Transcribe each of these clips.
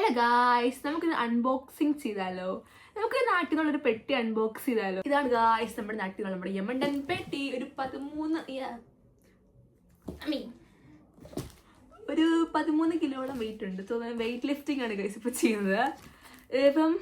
Hello guys, നമുക്കിത് unboxing ചെയ്താലോ? നമുക്ക് നാട്ടിൽ നിന്നുള്ളൊരു പെട്ടി അൺബോക്സ് ചെയ്താലോ? ഇതാണ് ഗായ്സ് നമ്മുടെ നാട്ടിൽ നിന്നുള്ള നമ്മുടെ യമണ്ടൻ പെട്ടി. ഒരു 13 കിലോളം വെയിറ്റ് ഉണ്ട്. സോ വെയിറ്റ് ലിഫ്റ്റിംഗ് ആണ് ഗൈസ് ഇപ്പോൾ ചെയ്യുന്നത്. ഇപ്പം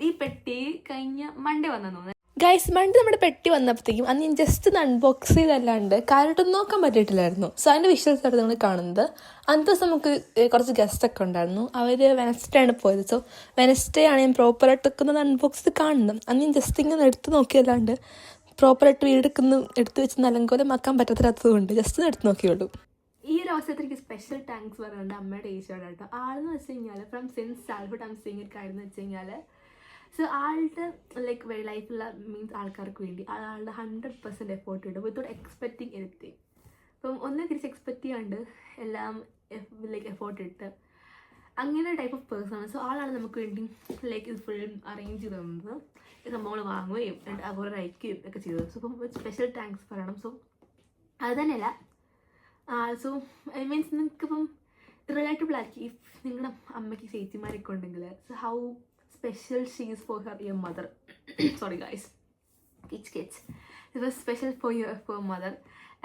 ഈ പെട്ടി കഴിഞ്ഞ മൺഡേ വന്നു ഗൈസ്. മൺഡേ നമ്മുടെ പെട്ടി വന്നപ്പോഴത്തേക്കും അന്ന് ഞാൻ ജസ്റ്റ് ഒന്ന് അൺബോക്സ് ചെയ്തല്ലാണ്ട് കാര്യമായിട്ടൊന്നും നോക്കാൻ പറ്റിയിട്ടില്ലായിരുന്നു. സോ അതിൻ്റെ വിഷ്വൽസ് ആയിട്ട് നിങ്ങൾ കാണുന്നത്. അന്നത്തെ ദിവസം നമുക്ക് കുറച്ച് ഗസ്റ്റൊക്കെ ഉണ്ടായിരുന്നു. അവർ വെനസ്ഡേ ആണ് പോയത്. സോ വെനസ്ഡേ ആണ് ഞാൻ പ്രോപ്പറായിട്ടൊക്കെ ഒന്ന് അൺബോക്സ് ചെയ്ത് കാണുന്നത്. അന്ന് ഞാൻ ജസ്റ്റ് ഇങ്ങനെ എടുത്ത് നോക്കിയല്ലാണ്ട് പ്രോപ്പറായിട്ട് എടുത്ത് വെച്ച് നല്ലങ്കോലമാക്കാൻ പറ്റാത്തതുകൊണ്ട് ജസ്റ്റ് ഒന്ന് എടുത്ത് നോക്കിയുള്ളൂ. ഈ ഒരു അവസരത്തിൽ എനിക്ക് സ്പെഷ്യൽ താങ്ക്സ് പറയുന്നുണ്ട് അമ്മയുടെ ഏച്ചിയോട് കേട്ടോ. ആളെന്ന് വെച്ച് കഴിഞ്ഞാൽ from since childhood I am seeing ഒരു കാര്യം എന്ന് വെച്ച് കഴിഞ്ഞാൽ സോ ആളുടെ ലൈക്ക് ലൈഫിലുള്ള മീൻസ് ആൾക്കാർക്ക് വേണ്ടി ആളുടെ 100% എഫേർട്ട് ഉണ്ട് വിത്തൗട്ട് എക്സ്പെക്റ്റിങ് എനിത്തിങ്. അപ്പം ഒന്നും തിരിച്ച് എക്സ്പെക്റ്റ് ചെയ്യാണ്ട് എല്ലാം ലൈക്ക് എഫേർട്ട് ഇട്ട് അങ്ങനെ ടൈപ്പ് ഓഫ് പേഴ്സൺ ആണ്. സോ ആളാണ് നമുക്ക് വേണ്ടി ലൈക്ക് ഇത് ഫുൾ അറേഞ്ച് ചെയ്ത് തന്നത്. സംഭവങ്ങൾ വാങ്ങുകയും അതുപോലെ അയക്കുകയും ഒക്കെ ചെയ്തത്. സോ അപ്പം സ്പെഷ്യൽ താങ്ക്സ് പറയണം. സോ അത് തന്നെയല്ല, സോ ഐ മീൻസ് നിങ്ങൾക്കിപ്പം റിലേറ്റബിൾ ആക്കി ഇഫ് നിങ്ങളുടെ അമ്മയ്ക്ക് ചേച്ചിമാരൊക്കെ ഉണ്ടെങ്കിൽ so how special she is for her your mother. Sorry guys, kids it was special for your mother.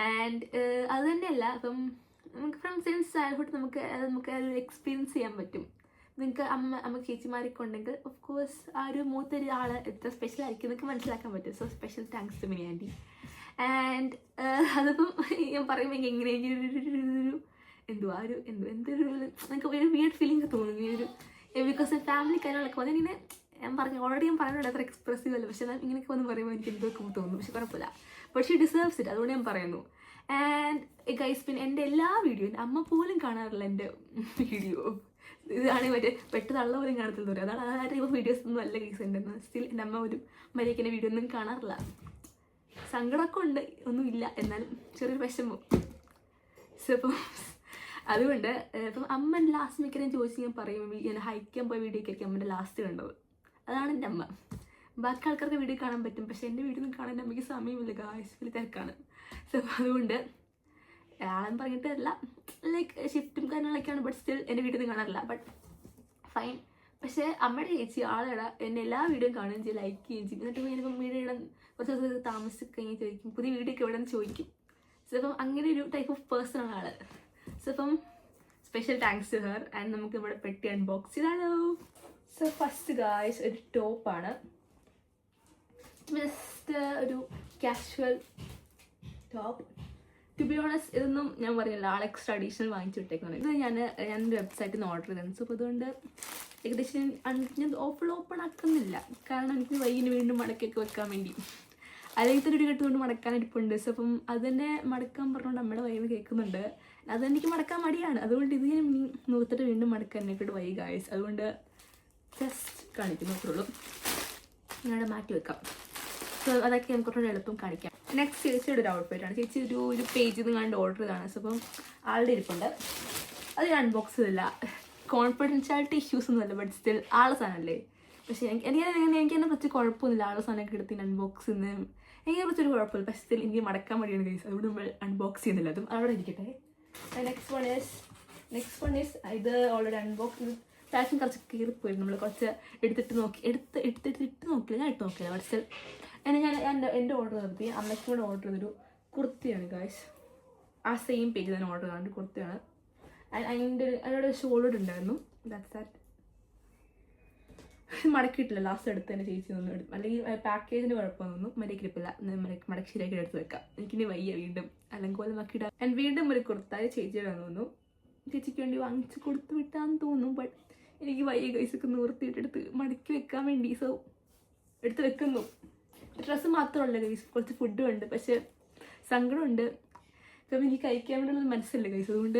And അത് തന്നെയല്ല, അപ്പം നമുക്ക് ഫ്രം സിൻസ് ചൈൽഡ്ഹുഡ് നമുക്ക് എക്സ്പീരിയൻസ് ചെയ്യാൻ പറ്റും. നിങ്ങൾക്ക് അമ്മ ചേച്ചിമാരൊക്കെ ഉണ്ടെങ്കിൽ ഓഫ് കോഴ്സ് ആ ഒരു മൂത്തൊരു ആൾ എത്ര സ്പെഷ്യൽ ആയിരിക്കും നിങ്ങൾക്ക് മനസ്സിലാക്കാൻ പറ്റും. So special thanks to Mini aunty. And അതിപ്പം ഞാൻ പറയുമ്പോൾ എങ്ങനെ എന്തൊരു നിങ്ങൾക്ക് ഒരു വിയർഡ് ഫീലിംഗ് തോന്നുന്നു. ഈ ഒരു ബിക്കോസ് ഫാമിലി കാര്യങ്ങളൊക്കെ വന്ന് ഇങ്ങനെ ഞാൻ ഓൾറെഡി ഞാൻ പറയുന്നത് അത്ര എക്സ്പ്രസീവ് അല്ല. പക്ഷെ ഞാൻ ഇങ്ങനെയൊക്കെ വന്ന് പറയുമ്പോൾ എനിക്ക് എന്തൊക്കെ തോന്നുന്നു. പക്ഷെ കുഴപ്പമില്ല, പക്ഷേ ഷീ ഡിസേർവ്സ് ഇറ്റ്, അതുകൊണ്ട് ഞാൻ പറയുന്നു. ആൻഡ് ഗൈസ്, പിന്നെ എൻ്റെ എല്ലാ വീഡിയോ എൻ്റെ അമ്മ പോലും കാണാറില്ല. എൻ്റെ വീഡിയോ ഇതാണെങ്കിൽ പെട്ടതള്ള പോലും കാണത്തില്ല പറയും. അതാണ് ആ ടൈപ്പ് ഓഫ് വീഡിയോസ് ഒന്നും അല്ല ഗൈസ് എൻ്റെ. സ്റ്റിൽ എൻ്റെ അമ്മ ഒരു മര്യാദയ്ക്ക് എൻ്റെ വീഡിയോ ഒന്നും കാണാറില്ല. സങ്കടമൊക്കെ ഉണ്ട്, ഒന്നുമില്ല, എന്നാലും ചെറിയൊരു വിഷമം. സോ ഇപ്പം അതുകൊണ്ട് ഇപ്പം അമ്മ ലാസ്റ്റ് മിക്കതും ചോദിച്ച് ഞാൻ പറയും ഞാൻ ഹൈക്കാൻ പോയ വീഡിയോ ഒക്കെ അമ്മൻ്റെ ലാസ്റ്റ് കണ്ടത്. അതാണ് എൻ്റെ അമ്മ. ബാക്കി ആൾക്കാർക്ക് വീഡിയോ കാണാൻ പറ്റും, പക്ഷേ എൻ്റെ വീഡിയോ ഒന്നും കാണാൻ എൻ്റെ അമ്മയ്ക്ക് സമയമില്ല ഗായ്സ്, വലിയ തിരക്കാണ്. സോ അതുകൊണ്ട് ആളെന്ന് പറഞ്ഞിട്ടല്ല, ലൈക്ക് ഷിഫ്റ്റും കാര്യങ്ങളൊക്കെയാണ്. ബട്ട് സ്റ്റിൽ എൻ്റെ വീഡിയോ ഒന്നും കാണാറില്ല. But fine. പക്ഷേ അമ്മയുടെ ചേച്ചി ആളെടാ എന്നെ എല്ലാ വീഡിയോയും കാണുകയും ചെയ്യും, ലൈക്ക് ചെയ്യുകയും ചെയ്യും. എന്നിട്ട് ഞാനിപ്പം വീഡിയോ ഇടാൻ കുറച്ച് ദിവസം താമസിച്ച് കഴിഞ്ഞ് ചോദിക്കും പുതിയ വീഡിയോ ഒക്കെ എവിടെ നിന്ന് ചോദിക്കും. സോ അപ്പം അങ്ങനെ ഒരു ടൈപ്പ് ഓഫ് പേഴ്സൺ ആണ് ആൾ. സോ അപ്പം special thanks to her. And നമുക്ക് ഇവിടെ പെട്ടി അൺബോക്സ് ചെയ്താലോ? സോ ഫസ്റ്റ് ഗായ്സ് ഒരു ടോപ്പാണ്. ജസ്റ്റ് ഒരു casual top. To be honest ഇതൊന്നും ഞാൻ പറയില്ല, ആൾ എക്സ്ട്രാ അഡീഷണൽ വാങ്ങിച്ചു വിട്ടേക്കാണ്. ഇത് ഞാനൊരു വെബ്സൈറ്റിൽ നിന്ന് ഓർഡർ ചെയ്തതാണ്. സോ അപ്പോൾ അതുകൊണ്ട് ഏകദേശം ഞാൻ ഓപ്പൺ ആക്കുന്നില്ല, കാരണം എനിക്ക് വൈകിന് വീണ്ടും മടക്കൊക്കെ വെക്കാൻ വേണ്ടി. അല്ലെങ്കിൽ തന്നെ ഒരു കെട്ടുകൊണ്ട് മടക്കാൻ ഇരിപ്പുണ്ട്. സോ അപ്പം അതിനെ മടക്കാൻ പറഞ്ഞുകൊണ്ട് നമ്മുടെ വൈകി കേൾക്കുന്നുണ്ട്. അതെനിക്ക് മടക്കാൻ മടിയാണ്. അതുകൊണ്ട് ഇത് ഞാൻ നൂത്തിട്ട് വീണ്ടും മടക്കാൻ എന്നെക്കൂടെ വൈകി ഗായ്സ്. അതുകൊണ്ട് ജസ്റ്റ് കാണിക്കുന്നു അത്രയുള്ളൂ. ഞാനവിടെ മാറ്റി വെക്കാം. സോ അതൊക്കെ നമുക്ക് കുറച്ചുകൂടെ എളുപ്പം കാണിക്കാം. നെക്സ്റ്റ് ചേച്ചിയുടെ ഒരു ഔട്ട്ഫിറ്റാണ്. ചേച്ചി ഒരു പേജിൽ നിന്ന് കണ്ട് ഓർഡർ ചെയ്താണ്. സോ അപ്പം ആളുടെ ഇരിപ്പുണ്ട്. അത് ഞാൻ അൺബോക്സ് ചെയ്തില്ല, കോൺഫിഡൻഷ്യാലിറ്റി ഇഷ്യൂസ് ഒന്നുമല്ല. ബട്ട് സ്റ്റിൽ ആളെ സാധനമല്ലേ. പക്ഷേ എനിക്ക് എന്നെ പറ്റി കുഴപ്പമൊന്നുമില്ല. ആളെ സാധനമൊക്കെ എടുത്ത് അൺബോക്സ് ചെയ്യുന്ന എനിക്ക് പറ്റൊരു കുഴപ്പമില്ല. പക്ഷേ സ്റ്റിൽ എനിക്ക് മടക്കാൻ മടിയാണ് ഗൈസ്. അതുകൊണ്ട് നമ്മൾ അൺബോക്സ് ചെയ്യുന്നില്ല. അതും അവിടെ ഇരിക്കട്ടെ. നെക്സ്റ്റ് വൺ ഈസ് ഇത് ഓൾറെഡി അൺബോക്സ് ചെയ്ത് പാക്കിങ് കുറച്ച് കീറിപ്പോയി. നമ്മൾ കുറച്ച് എടുത്തിട്ട് നോക്കിയില്ല. ഞാൻ ഇട്ട് നോക്കിയില്ല. ബട്ട് സ്റ്റിൽ ഞാൻ എൻ്റെ ഓർഡർ നിർത്തി അമ്മയ്ക്കോട് ഓർഡർ ചെയ്തൊരു കുർത്തിയാണ് ഗൈസ്. ആ സെയിം പേജ് തന്നെ ഓർഡർ ചെയ്താണ്ട് കുർത്തിയാണ്. അതിനോട് ഷോൾഡർ ഉണ്ടായിരുന്നു. That's that. മടക്കിയിട്ടില്ല, ലാസ്റ്റ് എടുത്ത് തന്നെ ചേച്ചി ഒന്നും എടുക്കും. അല്ലെങ്കിൽ പാക്കേജിൻ്റെ കുഴപ്പമൊന്നും മര്യാദക്കിരിപ്പില്ല. മടക്കി ശരിയാക്കി എടുത്ത് വെക്കാം. എനിക്കിനി വയ്യ വീണ്ടും അലങ്കോലമാക്കിയിടാം. ആൻഡ് വീണ്ടും ഒരു കുർത്തായ ചേച്ചിയുടെ തോന്നുന്നു. ചേച്ചിക്ക് വേണ്ടി വാങ്ങിച്ച് കൊടുത്ത് വിട്ടാന്ന് തോന്നുന്നു. ബട്ട് എനിക്ക് വയ്യ ഗൈസൊക്കെ നിർത്തിയിട്ടെടുത്ത് മടക്കി വെക്കാൻ വേണ്ടി. സോ എടുത്ത് വെക്കുന്നു. ഡ്രസ്സ് മാത്രമല്ല ഗൈസ്, കുറച്ച് ഫുഡും ഉണ്ട്. പക്ഷേ സങ്കടമുണ്ട്, കാരണം എനിക്ക് കഴിക്കാൻ വേണ്ടിയുള്ളത് മനസ്സില്ല ഗൈസ്. അതുകൊണ്ട്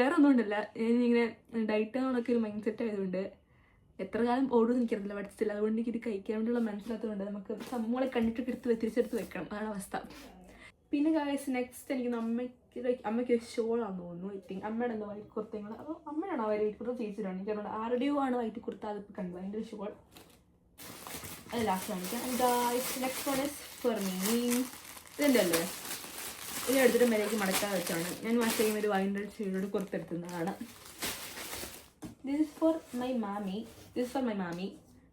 വേറെ ഒന്നും ഉണ്ടല്ല, ഞാനിങ്ങനെ ഡയറ്റ് ആണൊക്കെ ഒരു മൈൻഡ് സെറ്റ് ആയതുകൊണ്ട് എത്ര കാലം ഓടുമെന്ന് എനിക്കറിയില്ല. ബട്ട് സ്റ്റിൽ അതുകൊണ്ട് എനിക്കിത് കഴിക്കാൻ വേണ്ടിയുള്ള മനസ്സിലാത്തതുകൊണ്ട് നമുക്ക് നമ്മളെ കണ്ടിട്ടൊക്കെ തിരിച്ചെടുത്ത് വെക്കണം. അതാണ് അവസ്ഥ. പിന്നെ ഗായ്സ് നെക്സ്റ്റ് എനിക്ക് അമ്മയ്ക്ക് ഷോളാണെന്ന് തോന്നുന്നു. ഐ തിങ്ക് അമ്മയുടെ എന്തോ വൈറ്റ് കുർത്തങ്ങൾ. അപ്പോൾ അമ്മയാണോ വൈറ്റ് കുർത്ത ചേച്ചിട്ടാണ് എനിക്കറിയില്ല. ആരുടെയോ ആണ് വൈറ്റ് കുർത്ത. അതിപ്പോൾ കണ്ടു അതിൻ്റെ ഒരു ഷോൾ. അത് ലാസ്റ്റ് കാണിക്കാം. Guys next one is for me. ഇതെൻ്റെ അല്ലേ, ഇത് എടുത്തിട്ട് മേലേക്ക് മടക്കാൻ വെച്ചാണ്. ഞാൻ മറ്റേ ഒരു വൈൻഡർ ഷെയ്ഡോട് കുർത്തെടുത്തുന്നതാണ്. This is for my mummy.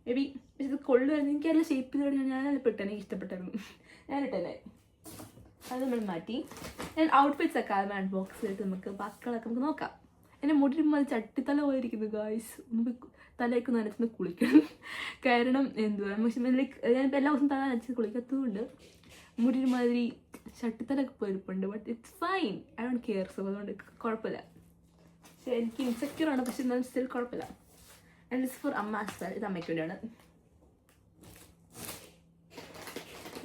Maybe ഇത് കൊള്ളുമായിരുന്നു. എനിക്കതിൽ ഷേപ്പ് ചെയ്ത് ഞാനത് പെട്ടെന്ന് എനിക്ക് ഇഷ്ടപ്പെട്ടായിരുന്നു. ഞാനിട്ടല്ലേ അത് നമ്മൾ മാറ്റി. ഞാൻ ഔട്ട്ഫിറ്റ്സ് ഒക്കെ ആദ്യം അൺബോക്സ് ചെയ്തിട്ട് നമുക്ക് ബാക്കികളൊക്കെ നമുക്ക് നോക്കാം. എൻ്റെ മുടി മതി ചട്ടിത്തല പോയിരിക്കുന്നു ഗായ്സ്. നമുക്ക് തലയൊക്കെ നനച്ചൊന്ന് കുളിക്കണം. കാരണം എന്തുവാ ലൈക്ക് ഞാൻ എല്ലാ ദിവസവും തല നനച്ച് കുളിക്കാത്തതുകൊണ്ട് മുടി മാതിരി ചട്ടിത്തലൊക്കെ പോയിരിപ്പുണ്ട്. But it's fine, I don't care. So അതുകൊണ്ട് കുഴപ്പമില്ല. പക്ഷേ എനിക്ക് ഇൻസെക്യൂറാണ്, പക്ഷെ എന്നാലും സ്റ്റിൽ കുഴപ്പമില്ല. ആൻഡ് ദിസ് ഫോർ അമ്മ ആസ് വെൽ. ഇത് അമ്മയ്ക്ക് വേണ്ടിയാണ്.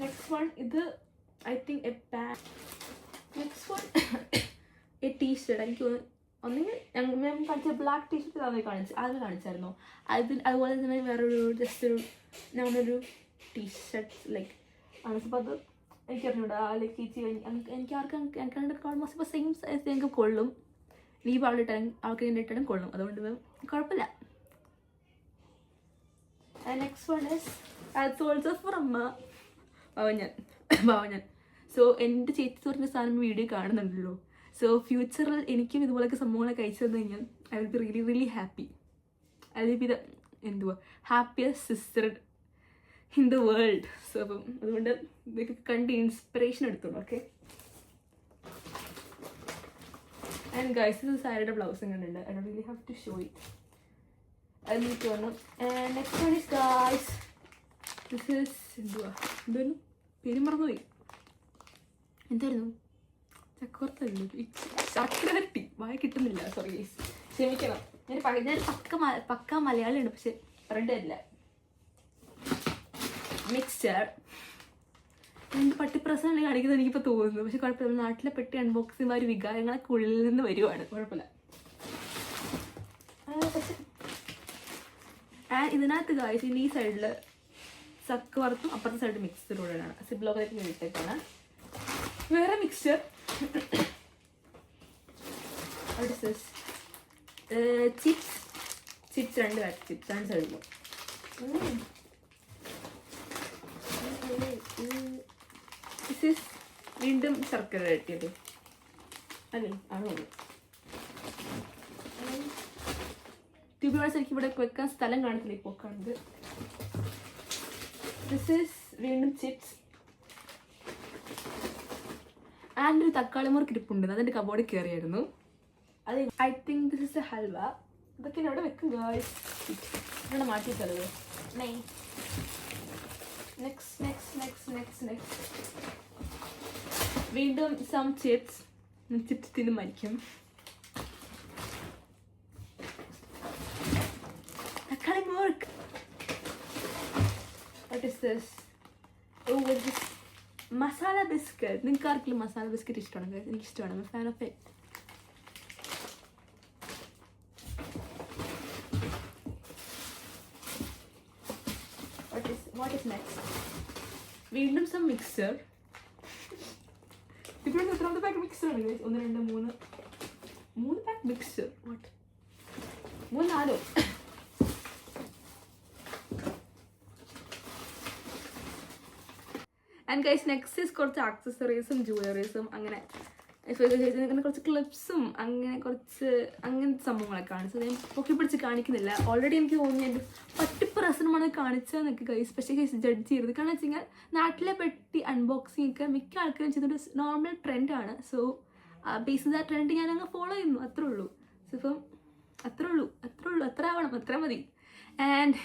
നെക്സ്റ്റ് വൺ ഇത് I think a pan. Next one a T-shirt. എനിക്ക് ഒന്നെങ്കിൽ ഞാൻ കാണിച്ച ബ്ലാക്ക് ടീഷർട്ട് ആദ്യം കാണിച്ചായിരുന്നു. അതുപോലെ തന്നെ വേറൊരു ജസ്റ്റ് ഒരു ഞാനൊരു ടീഷർട്ട് ലൈക്ക് ആണ്. അപ്പോൾ അത് എനിക്കറിഞ്ഞൂടാ ലൈക്ക് എനിക്ക് ആർക്കും ഓൾമോസ്റ്റ് ഇപ്പോൾ സെയിം സൈസ് ഞങ്ങൾക്ക് കൊള്ളും. ഈ പാളിട്ടാലും ആൾക്ക് ഇട്ടാലും കൊള്ളും. അതുകൊണ്ട് കുഴപ്പമില്ല. Next one is as also for അമ്മ. ഭാവഞ്ഞൻ. സോ എൻ്റെ ചേച്ചി പറഞ്ഞ സാധനം വീഡിയോ കാണുന്നുണ്ടല്ലോ. സോ ഫ്യൂച്ചറിൽ എനിക്കും ഇതുപോലൊക്കെ സംഭവങ്ങളൊക്കെ അയച്ചു തന്നു കഴിഞ്ഞാൽ I will be really really happy. I will be the എന്തുവാ happiest sister in the world. So അപ്പം അതുകൊണ്ട് ഇതൊക്കെ കണ്ട് ഇൻസ്പിറേഷൻ എടുത്തോളൂ. ഓക്കെ. ആൻഡ് ഗൈസ് ഇത് സാരിയുടെ ബ്ലൗസും കണ്ടുണ്ട്. I don't really have to show it. അത് എനിക്ക് വന്നു. And next one is guys this is എന്തായിരുന്നു പേര് മറന്നുപോയി. എന്തായിരുന്നു ചക്രവർത്തി വായ കിട്ടുന്നില്ല. സോറി ഗൈസ്, ക്ഷമിക്കണം. ഞാൻ പക്ക മലയാളിയാണ്, പക്ഷെ റെഡ് അല്ല. മിക്സ്ചർ എൻ്റെ പട്ടിപ്രസവം കാണിക്കുന്നത് എനിക്കിപ്പോൾ തോന്നുന്നു. പക്ഷെ കുഴപ്പമില്ല. നാട്ടിലെ പെട്ടി അൺബോക്സ് ചെയ്യുമ്പോൾ ഒരു വികാരങ്ങളൊക്കെ ഉള്ളിൽ നിന്ന് വരുവാണ്. കുഴപ്പമില്ല. ഇതിനകത്ത് ഗായ്സ് ഈ സൈഡിൽ സക്ക് വറുത്തും അപ്പുറത്തെ സൈഡ് മിക്സ്ചറോടാണ്. സിബ്ലോക്കൊക്കെ ഇട്ടേക്കാണ്. വേറെ മിക്സ്ചർ ചിപ്സ് രണ്ട് ചിപ്സ് രണ്ട് സൈഡിലും. വീണ്ടും ശർക്കര കട്ടിയത് അല്ലേ ആണോ? ട്യൂബിൾസ് എനിക്ക് ഇവിടെ വെക്കാൻ സ്ഥലം കാണത്തില്ല ഇപ്പോൾ കാണുന്നത്. ദിസ് ഈസ് വീണ്ടും ചിപ്സ്. ആൻഡ് ഒരു തക്കാളി മുറുക്ക് ഇരിപ്പുണ്ട്. അതെൻ്റെ കബോർഡിൽ കയറിയായിരുന്നു. അത് I think this is a halwa. ഇതൊക്കെ അവിടെ വെക്കും ഗായ്സ്. ഇവിടെ മാറ്റിത്തരത്. നെക്സ്റ്റ് വീണ്ടും സം ചിപ്സ്. ചിപ്സ് തിന്ന് മരിക്കും. തക്കാളി murukku. What is this? Oh this masala biscuit. നിങ്ങൾക്ക് ആർക്കെങ്കിലും മസാല ബിസ്ക്കറ്റ് ഇഷ്ടമാണ്? എനിക്കിഷ്ടമാണ്. I'm fan of it. What is next? വീണ്ടും സം മിക്സർ. ഇപ്പോൾ എത്രാമത്തെ പാക്ക് മിക്സർ ആണ്? 1 2 3 pack mixer. What 3 4? And guys next is കുറച്ച് ആക്സസറീസും ജ്വല്ലറീസും അങ്ങനെ കുറച്ച് ക്ലിപ്സും അങ്ങനത്തെ സംഭവങ്ങളൊക്കെ കാണിച്ചത് ഞാൻ പൊക്കി പിടിച്ച് കാണിക്കുന്നില്ല. ഓൾറെഡി എനിക്ക് തോന്നുന്നു എൻ്റെ പട്ടിപ്രസനമാണ് കാണിച്ചതെന്നൊക്കെ ഗൈസ്. പക്ഷേ ഗൈസ് ജഡ്ജ് ചെയ്തത് കാരണം വെച്ച് കഴിഞ്ഞാൽ നാട്ടിലെ പെട്ടി അൺബോക്സിംഗ് ഒക്കെ മിക്ക ആൾക്കാരും ചെയ്തൊരു നോർമൽ ട്രെൻഡാണ്. സോ ബേസ് ചെയ്ത ആ ട്രെൻഡ് ഞാൻ അങ്ങ് ഫോളോ ചെയ്യുന്നു. അത്രേ ഉള്ളൂ. സോ ഇപ്പം അത്ര ആവണം, അത്ര മതി. ആൻഡ്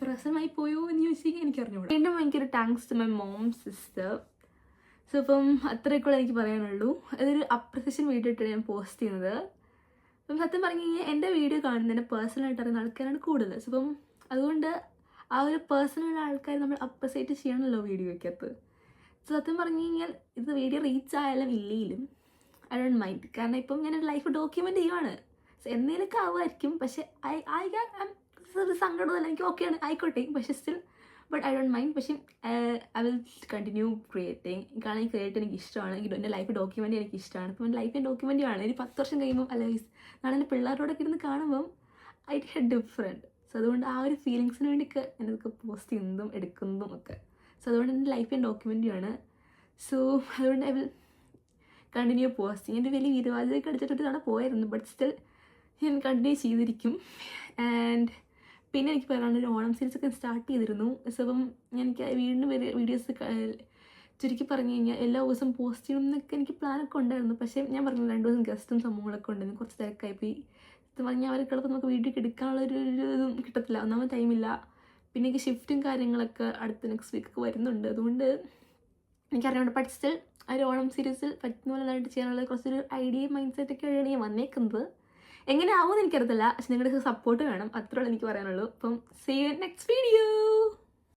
പ്രസനമായി പോയോ എന്ന് ചോദിച്ചെങ്കിൽ എനിക്ക് അറിഞ്ഞുകൂടാ. വീണ്ടും ഭയങ്കര thanks to my mom sister. So ഇപ്പം അത്രയൊക്കെയുള്ള എനിക്ക് പറയാനുള്ളൂ. അതൊരു അപ്രിസിയേഷൻ വീഡിയോ ഇട്ടാണ് ഞാൻ പോസ്റ്റ് ചെയ്യുന്നത്. അപ്പം സത്യം പറഞ്ഞു കഴിഞ്ഞാൽ എൻ്റെ വീഡിയോ കാണുന്നതിന് പേഴ്സണലായിട്ട് അറിയുന്ന ആൾക്കാരാണ് കൂടുതൽ. സോ ഇപ്പം അതുകൊണ്ട് ആ ഒരു പേഴ്സണൽ ആൾക്കാർ നമ്മൾ അപ്രിസിയേറ്റ് ചെയ്യണമല്ലോ വീഡിയോയ്ക്കകത്ത്. സോ സത്യം പറഞ്ഞു കഴിഞ്ഞാൽ ഇത് വീഡിയോ റീച്ച് ആയാലും ഇല്ലെങ്കിലും ഐ ഡോണ്ട് മൈൻഡ്. കാരണം ഇപ്പം ഞാൻ ലൈഫ് ഡോക്യുമെൻ്റ് ചെയ്യുവാണ്. സോ എന്തെങ്കിലുമൊക്കെ ആവുമായിരിക്കും. പക്ഷേ ഒരു സങ്കടമല്ല, എനിക്ക് ഓക്കെയാണ്, ആയിക്കോട്ടെ. പക്ഷേ still but I don't mind. പക്ഷേ ഐ വിൽ കണ്ടിന്യൂ ക്രിയേറ്റിങ്. കാരണം ഈ ക്രിയേറ്റ് എനിക്ക് ഇഷ്ടമാണ്. എൻ്റെ ലൈഫ് ഡോക്യുമെൻ്റ് എനിക്ക് ഇഷ്ടമാണ്. അപ്പം എൻ്റെ ലൈഫ് ഡോക്യുമെൻ്റ് ആണ്. ഒരു 10 വർഷം കഴിയുമ്പം അല്ലെങ്കിൽ നാളെ എൻ്റെ പിള്ളേരോടൊക്കെ ഇരുന്ന് കാണുമ്പം ഐ ഹെഡ് ഡിഫറെൻറ്റ്. സോ അതുകൊണ്ട് ആ ഒരു ഫീലിങ്സിന് വേണ്ടിയൊക്കെ ഞാനതൊക്കെ പോസ്റ്റ് ചെയ്യുന്നതും എടുക്കുന്നതും ഒക്കെ. സോ അതുകൊണ്ട് എൻ്റെ ലൈഫ് ഡോക്യുമെൻ്റ് ആണ്. സോ അതുകൊണ്ട് ഐ വിൽ കണ്ടിന്യൂ പോസ്റ്റിങ്. എൻ്റെ വലിയ വിരവാദിയൊക്കെ അടിച്ചിട്ട് തവണ പോയായിരുന്നു. ബട്ട് സ്റ്റിൽ ഞാൻ കണ്ടിന്യൂ ചെയ്തിരിക്കും. ആൻഡ് പിന്നെ എനിക്ക് പറയാനുള്ള ഒരു ഓണം സീരീസൊക്കെ സ്റ്റാർട്ട് ചെയ്തിരുന്നു. സോ അപ്പം എനിക്ക് വീണ്ടും വീഡിയോസ് ചുരുക്കി പറഞ്ഞു കഴിഞ്ഞാൽ എല്ലാ ദിവസവും പോസ്റ്റ് ചെയ്യണം എന്നൊക്കെ എനിക്ക് പ്ലാനൊക്കെ ഉണ്ടായിരുന്നു. പക്ഷേ ഞാൻ പറഞ്ഞു 2 ദിവസം ഗസ്റ്റും സംഭവങ്ങളൊക്കെ ഉണ്ടായിരുന്നു, കുറച്ച് തിരക്കായിപ്പോയി. ഇത് പറഞ്ഞാൽ അവരൊക്കെ ഉള്ളപ്പോൾ നമുക്ക് വീഡിയോ എടുക്കാനുള്ളൊരു ഇതും കിട്ടത്തില്ല, ഒന്നാമത് ടൈമില്ല. പിന്നെ എനിക്ക് ഷിഫ്റ്റും കാര്യങ്ങളൊക്കെ അടുത്ത നെക്സ്റ്റ് വീക്കൊക്കെ വരുന്നുണ്ട്. അതുകൊണ്ട് എനിക്കറിയാണ്ട് പഠിച്ചിട്ട് ആ ഒരു ഓണം സീരീസിൽ പറ്റുന്ന പോലെ നന്നായിട്ട് ചെയ്യാനുള്ള കുറച്ചൊരു ഐഡിയയും മൈൻഡ് സെറ്റൊക്കെയാണ് ഞാൻ വന്നേക്കുന്നത്. എങ്ങനെ ആവുമെന്ന് എനിക്കറിയത്തില്ല, പക്ഷെ നിങ്ങളുടെ സപ്പോർട്ട് വേണം, അത്രയുള്ളൂ എനിക്ക് പറയാനുള്ളൂ. അപ്പം സീ യു നെക്സ്റ്റ് വീഡിയോ.